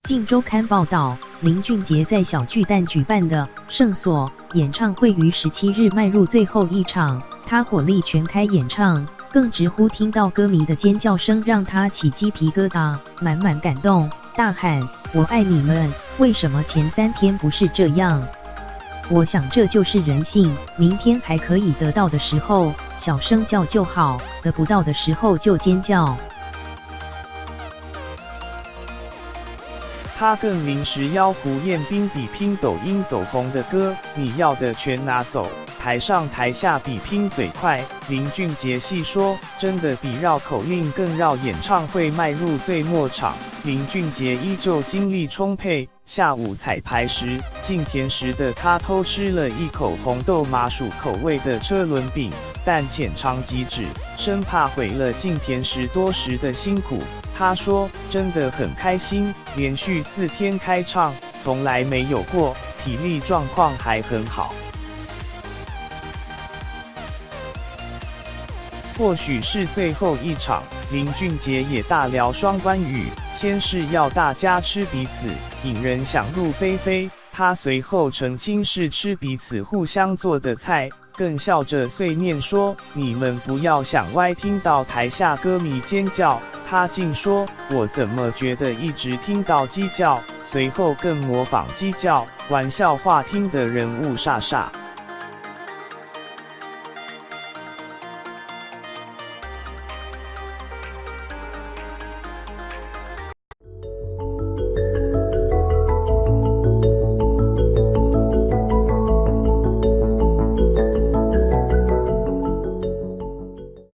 镜周刊报道，林俊杰在小巨蛋举办的圣所演唱会于17日迈入最后一场，他火力全开演唱，更直呼听到歌迷的尖叫声让他起鸡皮疙瘩，满满感动，大喊：“我爱你们！为什么前3天不是这样？”我想这就是人性，明天还可以得到的时候，小声叫就好；得不到的时候就尖叫。他更临时邀胡彦斌比拼抖音走红的歌，你要的全拿走。台上台下比拼嘴快，林俊杰细说，真的比绕口令更绕演唱会迈入最末场。林俊杰依旧精力充沛，下午彩排时，进甜食的他偷吃了一口红豆麻薯口味的车轮饼，但浅尝即止，生怕毁了进甜食多时的辛苦。他说：“真的很开心，连续4天开唱，从来没有过，体力状况还很好。或许是最后一场，林俊杰也大聊双关语，先是要大家吃彼此，引人想入非非。他随后澄清是吃彼此互相做的菜。”更笑着碎念说：“你们不要想歪。”听到台下歌迷尖叫，他竟说：“我怎么觉得一直听到鸡叫？”随后更模仿鸡叫，玩笑话听得人物煞煞。